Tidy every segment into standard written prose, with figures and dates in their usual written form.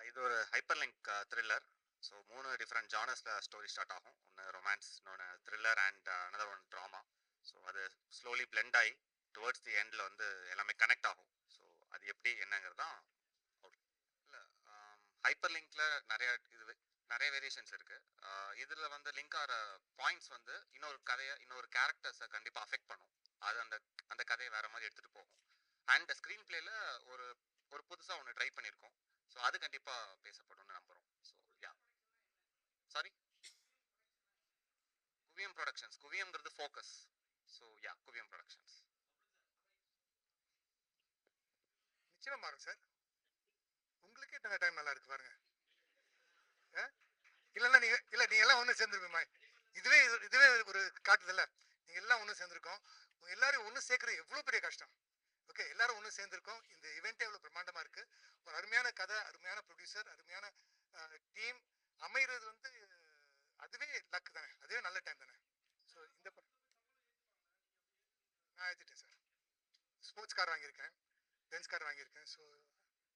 இது ஒரு hyperlink thriller. So 3 different ஜானர்ஸில் ஸ்டோரி ஸ்டார்ட் ஆகும். ஒன்று ரொமான்ஸ், இன்னொன்று thriller and another one drama. So அது ஸ்லோலி பிளெண்ட் ஆகி டுவர்ட்ஸ் தி எண்டில் வந்து எல்லாமே கனெக்ட் ஆகும். ஸோ அது எப்படி என்னங்கிறது தான். இல்லை, ஹைப்பர் லிங்க்ல நிறைய வேரியேஷன்ஸ் இருக்கு. இதில் வந்து லிங்க் ஆகிற பாயிண்ட்ஸ் வந்து இன்னொரு கேரக்டர்ஸை கண்டிப்பாக அஃபெக்ட் பண்ணும். அது அந்த அந்த கதையை வேற மாதிரி எடுத்துகிட்டு போகும். அண்ட் ஸ்க்ரீன் பிளேல ஒரு ஒரு புதுசாக ஒன்று ட்ரை பண்ணியிருக்கோம். ஸோ அது கண்டிப்பாக பேசப்படும்னு நம்புகிறோம். ஸோ யா, சாரி, குவியம் ப்ரொடக்ஷன்ஸ். குவியம்ங்கிறது ஃபோக்கஸ். ஸோ யா, குவியம் ப்ரொடக்ஷன்ஸ். நிச்சயமா மாறும் சார். உங்களுக்கே டைம் நல்லா இருக்கு பாருங்க. இல்லைன்னா நீங்க எல்லாம் ஒன்று சேர்ந்துருப்பீங்க. இதுவே ஒரு காட்டுதில்ல. நீங்க எல்லாம் ஒன்று சேர்ந்துருக்கோம். எல்லாரும் ஒன்று சேர்க்கறது எவ்வளோ பெரிய கஷ்டம். ஓகே, எல்லாரும் ஒன்று சேர்ந்துருக்கோம். இந்த இவெண்ட்டே எவ்வளோ பிரம்மாண்டமா இருக்கு. ஒரு அருமையான கதை, அருமையான ப்ரொடியூசர், அருமையான டீம் அமைகிறது வந்து அதுவே லக் தானே, அதுவே நல்ல டைம் தானே. ஸோ இந்த நான் எழுதிட்டேன் சார். ஸ்போர்ட்ஸ் கார் வாங்கியிருக்கேன், பென்ஸ் கார் வாங்கியிருக்கேன். ஸோ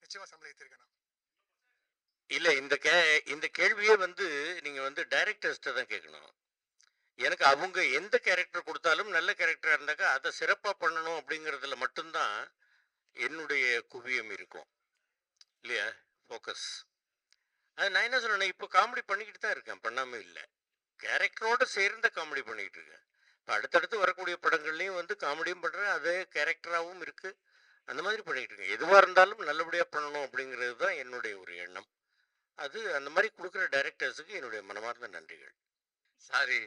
நிச்சயமா சம்பளம் ஏற்றிருக்கேன் நான். இல்ல, இந்த கேள்வியே வந்து நீங்க வந்து டைரக்டர்ஸ்ட தான் கேட்கணும். எனக்கு அவங்க எந்த கேரக்டர் கொடுத்தாலும் நல்ல கேரக்டரா இருந்தாக்கா அதை சிறப்பா பண்ணணும் அப்படிங்கிறதுல மட்டும்தான் என்னுடைய குவியம் இருக்கும் இல்லையா, ஃபோக்கஸ். அது நான் என்ன சொல்றேன், இப்போ காமெடி பண்ணிக்கிட்டு தான் இருக்கேன், பண்ணாம இல்லை. கேரக்டரோட சேர்ந்த காமெடி பண்ணிக்கிட்டு இருக்கேன். இப்போ அடுத்தடுத்து வரக்கூடிய படங்கள்லையும் வந்து காமெடியும் பண்ணுறேன், அதே கேரக்டராகவும் இருக்கு. அந்த மாதிரி பண்ணிக்கிட்டு இருக்கேன். எதுவாக இருந்தாலும் நல்லபடியாக பண்ணணும் அப்படிங்கிறது தான் என்னுடைய ஒரு எண்ணம். அது அந்த மாதிரி கொடுக்குற டைரக்டர்ஸுக்கு என்னுடைய மனமார்ந்த நன்றிகள். சாரி,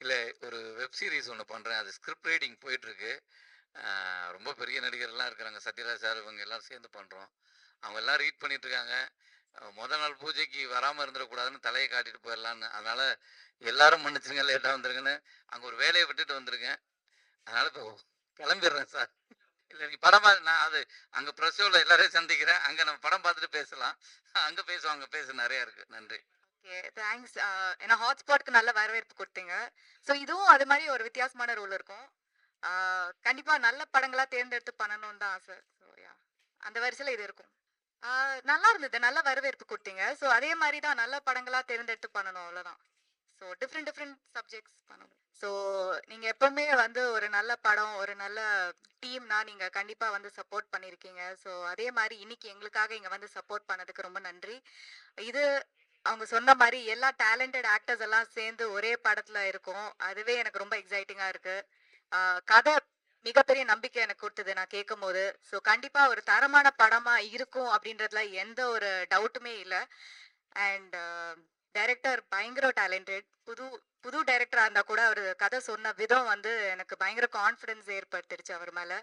இல்லை, ஒரு வெப் சீரிஸ் ஒன்று பண்ணுறேன். அது ஸ்கிரிப்ட் ரைட்டிங் போயிட்டுருக்கு. ரொம்ப பெரிய நடிகர்லாம் இருக்கிறாங்க, சத்யராஜ் சார், இவங்க எல்லோரும் சேர்ந்து பண்ணுறோம். அவங்க எல்லாம் ரீட் பண்ணிகிட்ருக்காங்க. முதல் நாள் பூஜைக்கு வராமல் இருந்துடக்கூடாதுன்னு தலையை காட்டிட்டு போயிடலான்னு. அதனால் எல்லாரும் மன்னிச்சுங்க, லேட்டாக வந்துருங்கன்னு அங்கே ஒரு வேலையை விட்டுட்டு வந்திருக்கேன். அதனால் இப்போ கிளம்பிடுறேன் சார். இல்லை, நீங்கள் படம் நான் அது அங்கே ப்ரெஸ்ஸோவில் எல்லாரையும் சந்திக்கிறேன். அங்கே நம்ம படம் பார்த்துட்டு பேசலாம். அங்கே பேசுவோம், அங்கே பேச நிறையா இருக்குது. நன்றி. Okay, thanks. ஏன்னா ஹாட்ஸ்பாட்க்கு நல்ல வரவேற்பு கொடுத்தீங்க. ஸோ இதுவும் அது மாதிரி ஒரு வித்தியாசமான ரோல் இருக்கும். கண்டிப்பா நல்ல படங்களா தேர்ந்தெடுத்து பண்ணணும்னு தான் ஆசை. ஸோ யா, அந்த வரிசையில் இது இருக்கும். நல்லா இருந்தது, நல்ல வரவேற்பு கொடுத்தீங்க. ஸோ அதே மாதிரி தான் நல்ல படங்களா தேர்ந்தெடுத்து பண்ணணும், அவ்வளோதான். ஸோ டிஃப்ரெண்ட் சப்ஜெக்ட்ஸ் பண்ணணும். ஸோ நீங்கள் எப்பவுமே வந்து ஒரு நல்ல படம், ஒரு நல்ல டீம்னா நீங்கள் கண்டிப்பாக வந்து சப்போர்ட் பண்ணியிருக்கீங்க. ஸோ அதே மாதிரி இன்னைக்கு எங்களுக்காக இங்கே வந்து சப்போர்ட் பண்ணதுக்கு ரொம்ப நன்றி. இது அவங்க சொன்ன மாதிரி எல்லா டேலண்டட் ஆக்டர்ஸ் எல்லாம் சேர்ந்து ஒரே படத்தில் இருக்கும். அதுவே எனக்கு ரொம்ப எக்ஸைட்டிங்காக இருக்கு. கதை மிகப்பெரிய நம்பிக்கை எனக்கு கொடுத்தது நான் கேட்கும் போது. ஸோ கண்டிப்பாக ஒரு தரமான படமாக இருக்கும் அப்படின்றதுல எந்த ஒரு டவுட்டுமே இல்லை. அண்ட் டைரக்டர் பயங்கர டேலண்டட். புது புது டைரக்டராக இருந்தால் கூட அவர் கதை சொன்ன விதம் வந்து எனக்கு பயங்கர கான்ஃபிடென்ஸ் ஏற்படுத்திடுச்சு அவர் மேலே.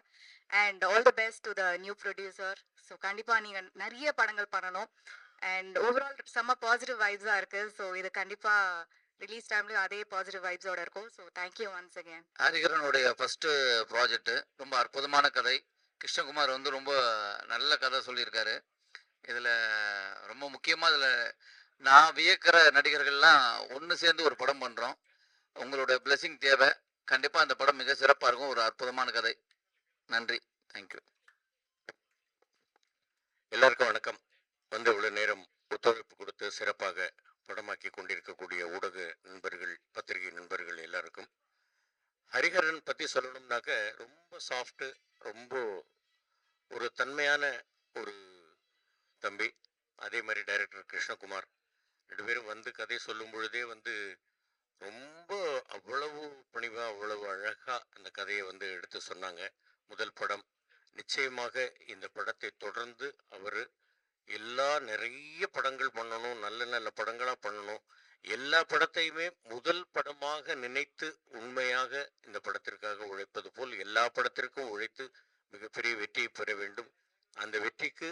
And all the best to the new producer. So கண்டிப்பாக நீங்கள் நிறைய படங்கள் பண்ணணும். அண்ட் ஓவரால் செம்ம பாசிட்டிவ் வைப்ஸாக இருக்குது. ஸோ இது கண்டிப்பாக ரிலீஸ் டைம்லேயும் அதே பாசிட்டிவ் வைப்ஸோட இருக்கும். So thank you once again. ஹரிஹரனுடைய ஃபஸ்ட்டு ப்ராஜெக்ட்டு ரொம்ப அற்புதமான கதை. கிருஷ்ணகுமார் வந்து ரொம்ப நல்ல கதை சொல்லியிருக்காரு. இதில் ரொம்ப முக்கியமாக இதில் நான் வியக்கிற நடிகர்கள்லாம் ஒன்று சேர்ந்து ஒரு படம் பண்ணுறோம். உங்களோட பிளெஸிங் தேவை. கண்டிப்பாக அந்த படம் மிக சிறப்பாக இருக்கும். ஒரு அற்புதமான கதை. நன்றி, தேங்க்யூ. எல்லாருக்கும் வணக்கம். வந்து இவ்வளோ நேரம் ஒத்துழைப்பு கொடுத்து சிறப்பாக படமாக்கி கொண்டிருக்கக்கூடிய ஊடக நண்பர்கள், பத்திரிகை நண்பர்கள் எல்லாருக்கும். ஹரிஹரன் பற்றி சொல்லணும்னாக்க ரொம்ப சாஃப்ட்டு, ரொம்ப ஒரு தன்மையான ஒரு தம்பி. அதே மாதிரி டைரக்டர் கிருஷ்ணகுமார் 2 பேரும் வந்து கதை சொல்லும் பொழுதே வந்து ரொம்ப அவ்வளவு பணிவாக, அவ்வளவு அழகாக அந்த கதையை வந்து எடுத்து சொன்னாங்க. முதல் படம். நிச்சயமாக இந்த படத்தை தொடர்ந்து அவர் நிறைய படங்கள் பண்ணணும், நல்ல நல்ல படங்களாக பண்ணணும். எல்லா படத்தையுமே முதல் படமாக நினைத்து உண்மையாக இந்த படத்திற்காக உழைப்பது போல் எல்லா படத்திற்கும் உழைத்து மிகப்பெரிய வெற்றியை பெற வேண்டும். அந்த வெற்றிக்கு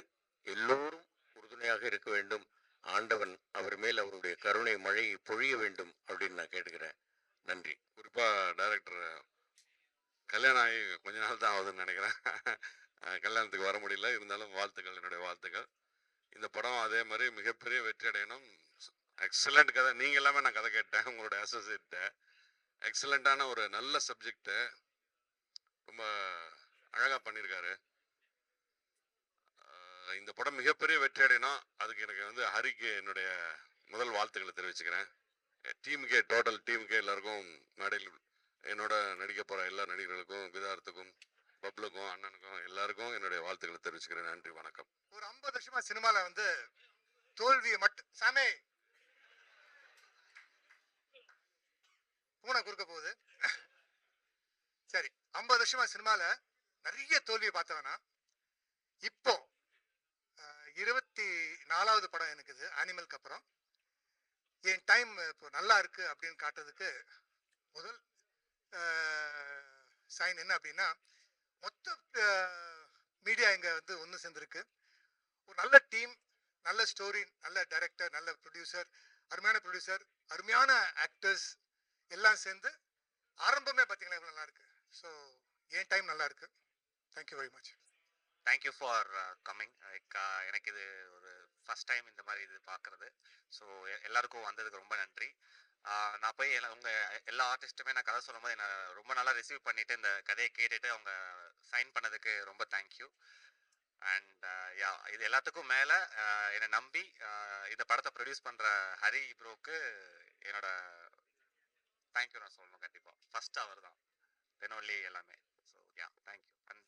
எல்லோரும் உறுதுணையாக இருக்க வேண்டும். ஆண்டவன் அவர் மேல் அவருடைய கருணை மழையை பொழிய வேண்டும் அப்படின்னு நான் கேட்டுக்கிறேன். நன்றி. குறிப்பாக டைரக்டர் கல்யாணம் ஆகி கொஞ்ச நாள் தான் ஆகுதுன்னு நினைக்கிறேன். கல்யாணத்துக்கு வர முடியல, இருந்தாலும் வாழ்த்துக்கள், என்னுடைய வாழ்த்துக்கள். இந்த படம் அதே மாதிரி மிகப்பெரிய வெற்றி அடையணும். எக்ஸலண்ட் கதை. நீங்கள் எல்லாமே நான் கதை கேட்டேன், உங்களோட அசோசியேட்ட. எக்ஸலண்ட்டான ஒரு நல்ல சப்ஜெக்டு, ரொம்ப அழகாக பண்ணியிருக்காரு. இந்த படம் மிகப்பெரிய வெற்றி அடையணும், அதுக்கு எனக்கு வந்து ஹரிக்கு என்னுடைய முதல் வாழ்த்துக்களை தெரிவிச்சுக்கிறேன். டீமுக்கே, டோட்டல் டீமுக்கே எல்லாருக்கும், மேடையில் என்னோட நடிக்க போகிற எல்லா நடிகர்களுக்கும், விதார்த்துக்கும், பப்ளுக்கும், அண்ணனுக்கும் எல்லாருக்கும் என்னுடைய வாழ்த்துக்களை தெரிவிச்சுக்கிறேன். நன்றி, வணக்கம். ஒரு 50 வருஷமா சினிமால வந்து தோல்வியை மட்டும் சாமே பூனை குறுக்க போகுது. சரி, 50 வருஷமா சினிமால நிறைய தோல்வியை பார்த்தவனா இப்போ 24வது படம் எனக்கு இது அனிமலுக்கு அப்புறம் என் டைம் இப்போ நல்லா இருக்கு அப்படின்னு காட்டுறதுக்கு முதல் சைன் என்ன அப்படின்னா, மொத்த மீடியா இங்க வந்து ஒன்று சேர்ந்துருக்கு. ஒரு நல்ல டீம், நல்ல ஸ்டோரி, நல்ல டைரக்டர், நல்ல ப்ரொடியூசர், அருமையான ஆக்டர்ஸ் எல்லாம் சேர்ந்து ஆரம்பமே பார்த்தீங்கன்னா இவ்வளோ நல்லா இருக்கு. ஸோ என் டைம் நல்லா இருக்கு. Thank you very much. Thank you for coming. எனக்கு இது ஒரு ஃபர்ஸ்ட் டைம் இந்த மாதிரி இது பார்க்குறது. ஸோ எல்லாருக்கும் வந்ததுக்கு ரொம்ப நன்றி. நான் போய் எல்லா ஆர்டிஸ்ட்டுமே நான் கதை சொல்லும்போது என்னை ரொம்ப நல்லா ரிசீவ் பண்ணிவிட்டு இந்த கதையை கேட்டுட்டு அவங்க சைன் பண்ணதுக்கு ரொம்ப தேங்க்யூ. அண்ட் யா, இது எல்லாத்துக்கும் மேலே என்னை நம்பி இந்த படத்தை ப்ரொடியூஸ் பண்ணுற ஹரி ப்ரோக்கு என்னோட தேங்க்யூ நான் சொல்லணும். கண்டிப்பாக ஃபர்ஸ்ட் அவர் தான், தென் ஒன்லி எல்லாமே. So yeah, thank you and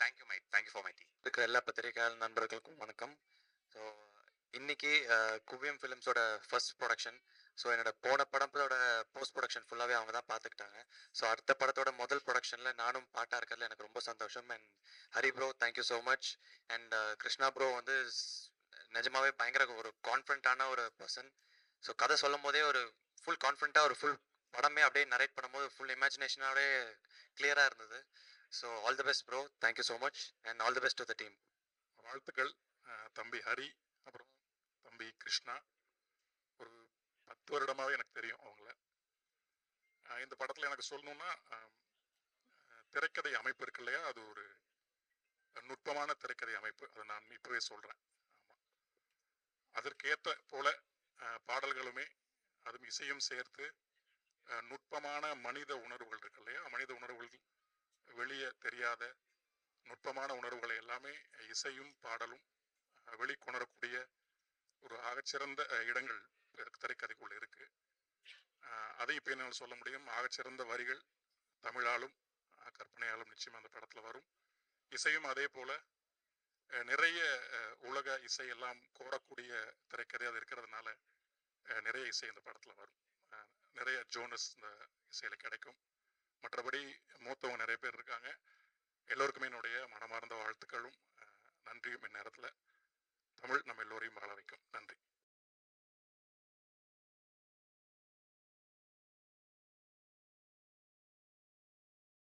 thank you for my team. இருக்கிற எல்லா பத்திரிகையாளர் நண்பர்களுக்கும் வணக்கம். ஸோ இன்னைக்கு குவியம் ஃபிலிம்ஸோட ஃபர்ஸ்ட் ப்ரொடக்ஷன். ஸோ என்னோட போன படத்தோட போஸ்ட் ப்ரொடக்ஷன் ஃபுல்லாகவே அவங்க தான் பார்த்துக்கிட்டாங்க. ஸோ அடுத்த படத்தோட முதல் ப்ரொடக்ஷனில் நானும் பாட்டாக இருக்கிறதுல எனக்கு ரொம்ப சந்தோஷம். And Hari bro, thank you so much. And Krishna bro வந்து நிஜமாவே பயங்கர ஒரு கான்ஃபிடண்ட்டான ஒரு பர்சன். ஸோ கதை சொல்லும் போதே ஒரு ஃபுல் கான்ஃபிடண்ட்டாக ஒரு ஃபுல் படமே அப்படியே நரேட் பண்ணும்போது ஃபுல் இமேஜினேஷனாகவே கிளியராக இருந்தது. So all the best bro, thank you so much and all the best to the team. வாழ்த்துக்கள் தம்பி ஹரி, அப்புறம் தம்பி கிருஷ்ணா. ஒரு 10 வருடமாகவே எனக்கு தெரியும் அவங்கள. இந்த படத்தில் எனக்கு சொல்லணும்னா, திரைக்கதை அமைப்பு இருக்கு இல்லையா, அது ஒரு நுட்பமான திரைக்கதை அமைப்பு. அதை நான் இப்போவே சொல்கிறேன். ஆமாம், அதற்கேற்ற போல பாடல்களுமே அதுவும் இசையும் சேர்த்து நுட்பமான மனித உணர்வுகள் இருக்கு இல்லையா, மனித உணர்வுகள் வெளியே தெரியாத நுட்பமான உணர்வுகளை எல்லாமே இசையும் பாடலும் வெளிக்கொணரக்கூடிய ஒரு ஆகச்சிறந்த இடங்கள் திரைக்கதைக்குள்ள இருக்கு. அதை இப்போ என்னால் சொல்ல முடியும். ஆகச்சிறந்த வரிகள் தமிழாலும் கற்பனையாலும் நிச்சயம் அந்த படத்தில் வரும். இசையும் அதே போல நிறைய உலக இசை எல்லாம் கோரக்கூடிய திரைக்கதை அது இருக்கிறதுனால நிறைய இசை இந்த படத்தில் வரும். நிறைய ஜோனஸ் இந்த இசையில் கிடைக்கும். மற்றபடி மூத்தவங்க நிறைய பேர் இருக்காங்க. எல்லோருக்குமே என்னுடைய மனமார்ந்த வாழ்த்துக்களும் நன்றியும் இந்நேரத்தில். தமிழ் நம்ம எல்லோரையும் வாழ வைக்கும். நன்றி.